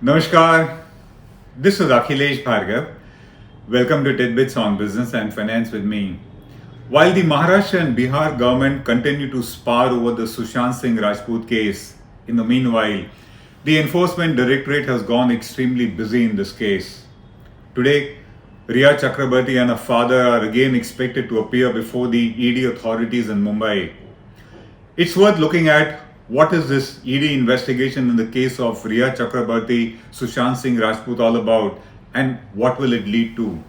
Namaskar, this is Akhiles Bhargava. Welcome to Tit-bits on Business and Finance with me. While the Maharashtra and Bihar government continue to spar over the Sushant Singh Rajput case, in the meanwhile, the Enforcement Directorate has gone extremely busy in this case. Today, Rhea Chakraborty and her father are again expected to appear before the ED authorities in Mumbai. It's worth looking at what is this ED investigation in the case of Rhea Chakraborty, Sushant Singh Rajput all about, and what will it lead to?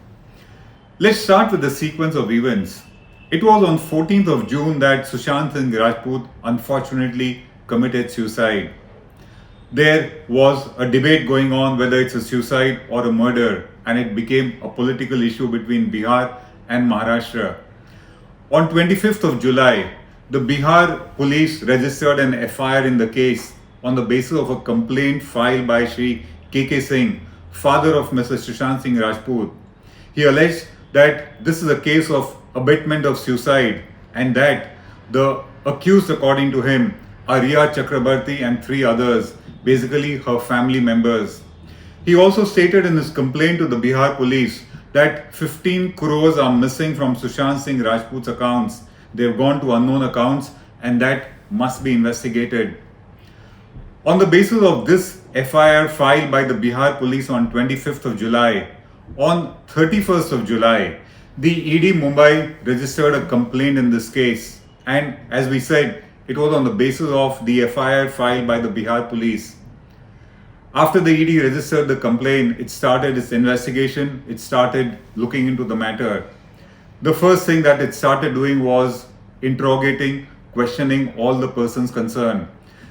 Let's start with the sequence of events. It was on 14th of June that Sushant Singh Rajput unfortunately committed suicide. There was a debate going on whether it's a suicide or a murder, and it became a political issue between Bihar and Maharashtra. On 25th of July, the Bihar police registered an FIR in the case on the basis of a complaint filed by Shri K.K. Singh, father of Mr. Sushant Singh Rajput. He alleged that this is a case of abetment of suicide and that the accused, according to him, are Rhea Chakraborty and three others, basically her family members. He also stated in his complaint to the Bihar police that 15 crores are missing from Sushant Singh Rajput's accounts. They've gone to unknown accounts and that must be investigated. On the basis of this FIR filed by the Bihar police on 25th of July, on 31st of July, the ED Mumbai registered a complaint in this case. And as we said, it was on the basis of the FIR filed by the Bihar police. After the ED registered the complaint, it started its investigation. It started looking into the matter. The first thing that it started doing was interrogating, questioning all the persons concerned.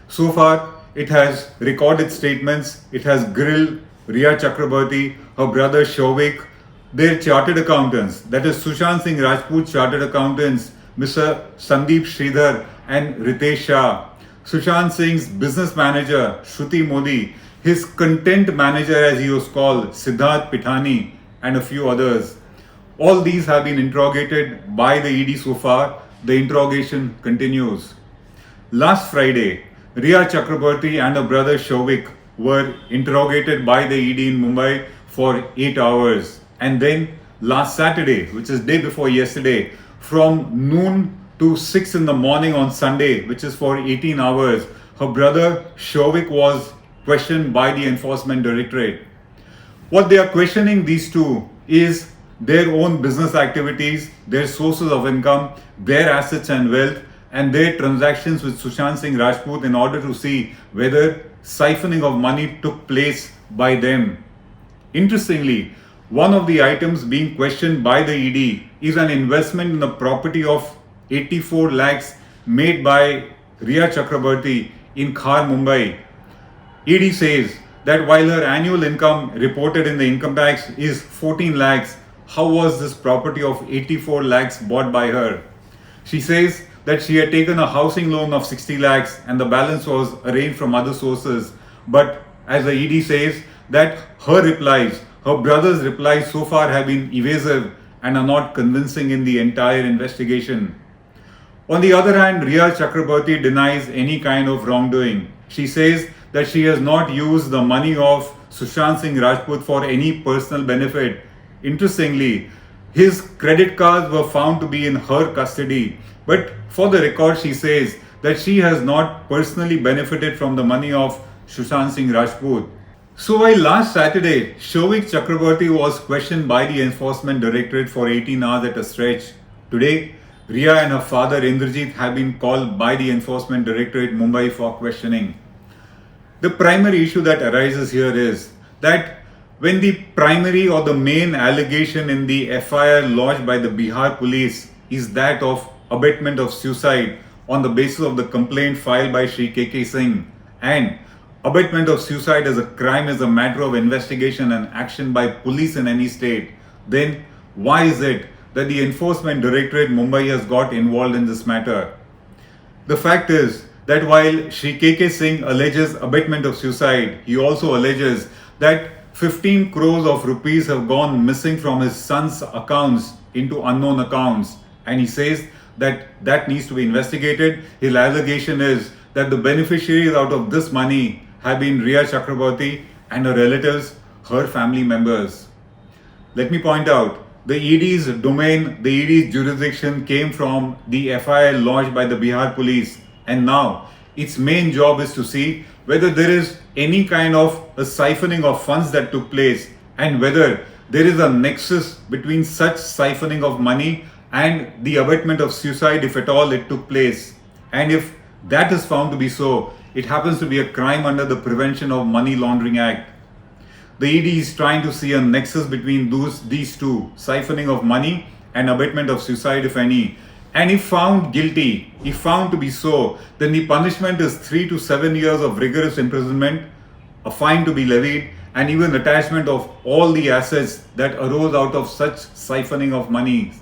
So far, it has recorded statements, it has grilled Rhea Chakraborty, her brother Shovik, their chartered accountants, that is Sushant Singh Rajput chartered accountants, Mr. Sandeep Sridhar and Ritesh Shah, Sushant Singh's business manager, Shruti Modi, his content manager as he was called, Siddharth Pithani, and a few others. All these have been interrogated by the ED so far. The interrogation continues. Last Friday, Rhea Chakraborty and her brother Shovik were interrogated by the ED in Mumbai for 8 hours. And then last Saturday, which is day before yesterday, from noon to 6 in the morning on Sunday, which is for 18 hours, her brother Shovik was questioned by the Enforcement Directorate. What they are questioning these two is their own business activities, their sources of income, their assets and wealth, and their transactions with Sushant Singh Rajput in order to see whether siphoning of money took place by them. Interestingly, one of the items being questioned by the ED is an investment in a property of 84 lakhs made by Rhea Chakraborty in Khar, Mumbai. ED says that while her annual income reported in the income tax is 14 lakhs, how was this property of 84 lakhs bought by her? She says that she had taken a housing loan of 60 lakhs and the balance was arranged from other sources. But as the ED says that her replies, her brother's replies so far have been evasive and are not convincing in the entire investigation. On the other hand, Rhea Chakraborty denies any kind of wrongdoing. She says that she has not used the money of Sushant Singh Rajput for any personal benefit. Interestingly, his credit cards were found to be in her custody. But for the record, she says that she has not personally benefited from the money of Sushant Singh Rajput. So while last Saturday, Shovik Chakraborty was questioned by the Enforcement Directorate for 18 hours at a stretch, today, Rhea and her father Indrajit have been called by the Enforcement Directorate Mumbai for questioning. The primary issue that arises here is that when the primary or the main allegation in the FIR lodged by the Bihar police is that of abetment of suicide on the basis of the complaint filed by Shri K.K. Singh, and abetment of suicide as a crime is a matter of investigation and action by police in any state, then why is it that the Enforcement Directorate Mumbai has got involved in this matter? The fact is that while Shri K.K. Singh alleges abetment of suicide, he also alleges that 15 crores of rupees have gone missing from his son's accounts into unknown accounts, and he says that needs to be investigated. His allegation is that the beneficiaries out of this money have been Rhea Chakraborty and her relatives, her family members. Let me point out, the ED's domain, the ED's jurisdiction came from the FIR lodged by the Bihar police, and now its main job is to see whether there is any kind of a siphoning of funds that took place and whether there is a nexus between such siphoning of money and the abatement of suicide if at all it took place. And if that is found to be so, it happens to be a crime under the Prevention of Money Laundering Act. The ED is trying to see a nexus between these two, siphoning of money and abatement of suicide if any. And if found guilty, if found to be so, then the punishment is 3 to 7 years of rigorous imprisonment, a fine to be levied, and even attachment of all the assets that arose out of such siphoning of money.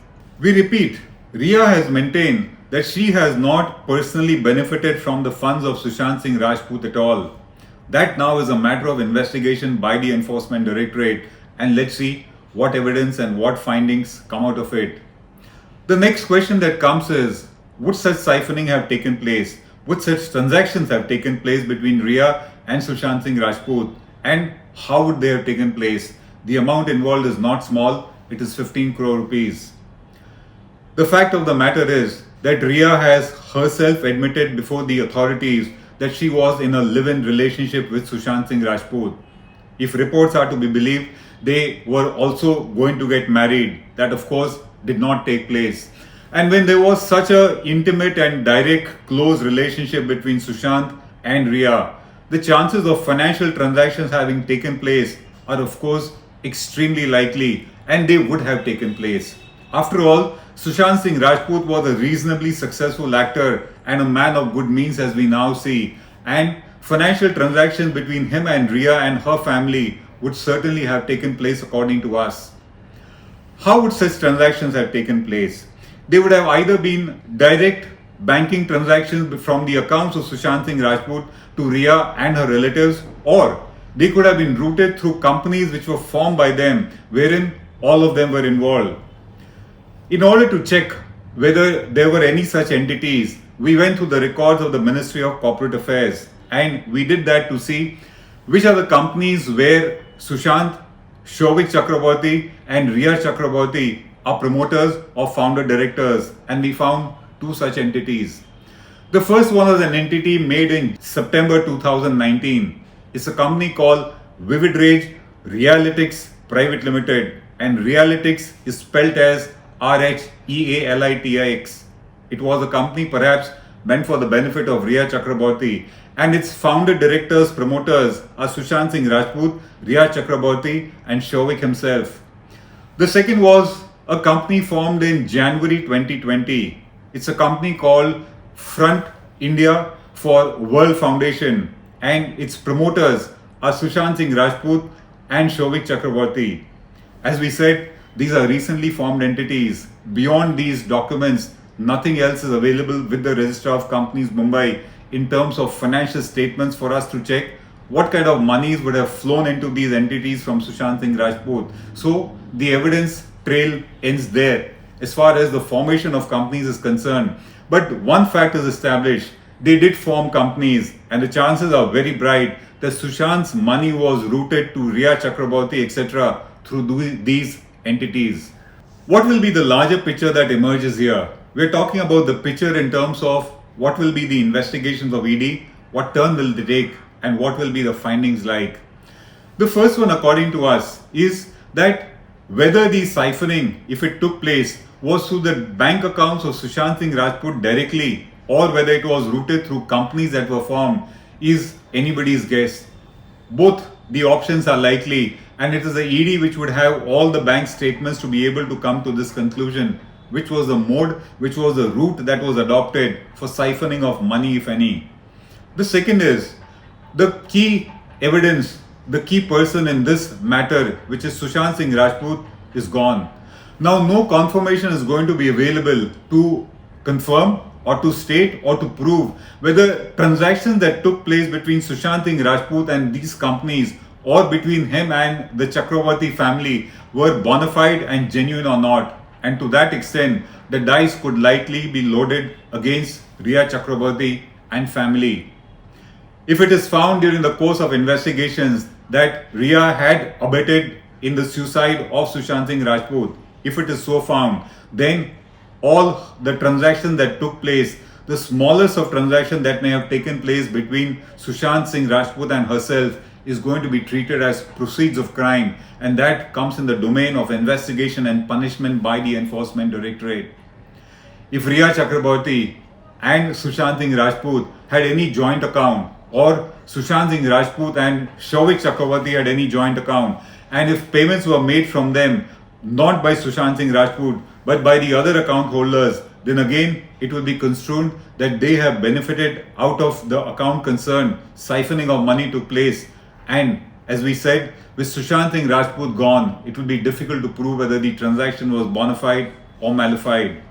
We repeat, Rhea has maintained that she has not personally benefited from the funds of Sushant Singh Rajput at all. That now is a matter of investigation by the Enforcement Directorate, and let's see what evidence and what findings come out of it. The next question that comes is, would such siphoning have taken place? Would such transactions have taken place between Rhea and Sushant Singh Rajput? And how would they have taken place? The amount involved is not small, it is 15 crore rupees. The fact of the matter is that Rhea has herself admitted before the authorities that she was in a live-in relationship with Sushant Singh Rajput. If reports are to be believed, they were also going to get married. That of course did not take place. And when there was such a intimate and direct close relationship between Sushant and Rhea, the chances of financial transactions having taken place are of course extremely likely, and they would have taken place. After all, Sushant Singh Rajput was a reasonably successful actor and a man of good means, as we now see, and financial transactions between him and Rhea and her family would certainly have taken place according to us. How would such transactions have taken place? They would have either been direct banking transactions from the accounts of Sushant Singh Rajput to Rhea and her relatives, or they could have been routed through companies which were formed by them, wherein all of them were involved. In order to check whether there were any such entities, we went through the records of the Ministry of Corporate Affairs, and we did that to see which are the companies where Sushant, Rhea Chakraborty and Rhea Chakraborty are promoters or founder directors, and we found two such entities. The first one was an entity made in September 2019. It's a company called Vivid Rage Realytics Private Limited, and Realytics is spelt as RHEALITIX. It was a company perhaps meant for the benefit of Rhea Chakraborty, and its founder directors, promoters are Sushant Singh Rajput, Rhea Chakraborty and Shovik himself. The second was a company formed in January 2020. It's a company called Front India for World Foundation, and its promoters are Sushant Singh Rajput and Shovik Chakraborty. As we said, these are recently formed entities. Beyond these documents, nothing else is available with the Registrar of Companies Mumbai in terms of financial statements for us to check what kind of monies would have flown into these entities from Sushant Singh Rajput. So the evidence trail ends there as far as the formation of companies is concerned. But one fact is established, they did form companies, and the chances are very bright that Sushant's money was routed to Rhea Chakraborty, etc. through these entities. What will be the larger picture that emerges here? We're talking about the picture in terms of what will be the investigations of ED, what turn will they take, and what will be the findings like. The first one, according to us, is that whether the siphoning, if it took place, was through the bank accounts of Sushant Singh Rajput directly, or whether it was routed through companies that were formed, is anybody's guess. Both the options are likely, and it is the ED which would have all the bank statements to be able to come to this conclusion, which was the mode, which was the route that was adopted for siphoning of money, if any. The second is the key evidence, the key person in this matter, which is Sushant Singh Rajput, is gone. Now, no confirmation is going to be available to confirm or to state or to prove whether transactions that took place between Sushant Singh Rajput and these companies or between him and the Chakraborty family were bona fide and genuine or not. And to that extent, the dice could likely be loaded against Rhea Chakraborty and family. If it is found during the course of investigations that Rhea had abetted in the suicide of Sushant Singh Rajput, if it is so found, then all the transactions that took place, the smallest of transactions that may have taken place between Sushant Singh Rajput and herself, is going to be treated as proceeds of crime, and that comes in the domain of investigation and punishment by the Enforcement Directorate. If Rhea Chakraborty and Sushant Singh Rajput had any joint account, or Sushant Singh Rajput and Shavik Chakraborty had any joint account, and if payments were made from them not by Sushant Singh Rajput but by the other account holders, then again it will be construed that they have benefited out of the account concerned. Siphoning of money took place, and as we said, with Sushant Singh Rajput gone, it will be difficult to prove whether the transaction was bona fide or malified.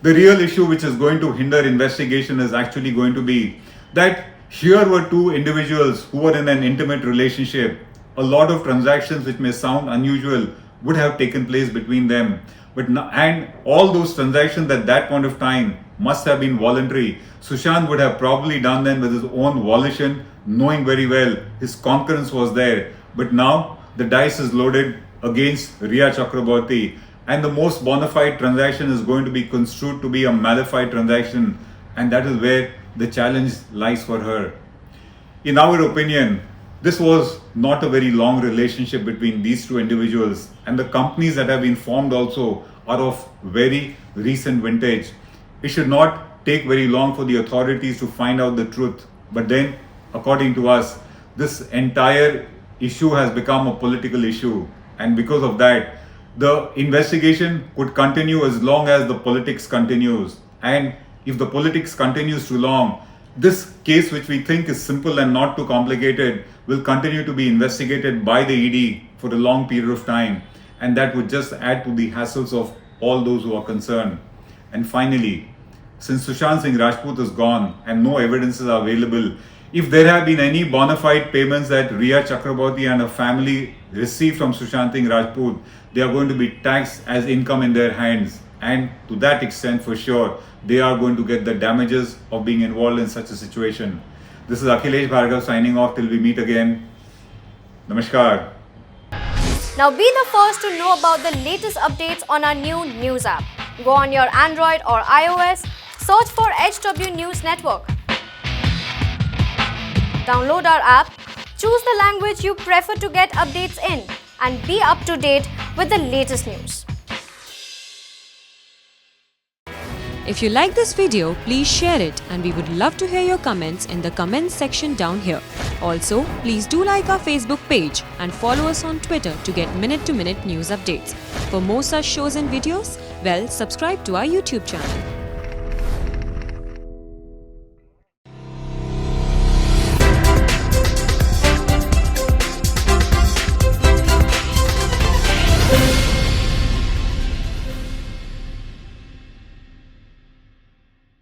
The real issue which is going to hinder investigation is actually going to be that here were two individuals who were in an intimate relationship. A lot of transactions which may sound unusual would have taken place between them. And all those transactions at that point of time must have been voluntary. Sushant would have probably done them with his own volition, knowing very well his concurrence was there. But now the dice is loaded against Rhea Chakraborty, and the most bona fide transaction is going to be construed to be a malified transaction, and that is where the challenge lies for her. In our opinion, this was not a very long relationship between these two individuals, and the companies that have been formed also are of very recent vintage. It should not take very long for the authorities to find out the truth. But then, according to us, this entire issue has become a political issue, and because of that, the investigation could continue as long as the politics continues. And if the politics continues too long, this case, which we think is simple and not too complicated, will continue to be investigated by the ED for a long period of time, and that would just add to the hassles of all those who are concerned. And finally, since Sushant Singh Rajput is gone and no evidences are available, if there have been any bona fide payments that Rhea Chakraborty and her family received from Sushant Singh Rajput, they are going to be taxed as income in their hands, and to that extent, for sure, they are going to get the damages of being involved in such a situation. This is Akhiles Bhargava signing off till we meet again. Namaskar. Now be the first to know about the latest updates on our new news app. Go on your Android or iOS, search for HW News Network. Download our app, choose the language you prefer to get updates in, and be up to date with the latest news. If you like this video, please share it, and we would love to hear your comments in the comments section down here. Also, please do like our Facebook page and follow us on Twitter to get minute-to-minute news updates. For more such shows and videos, subscribe to our YouTube channel.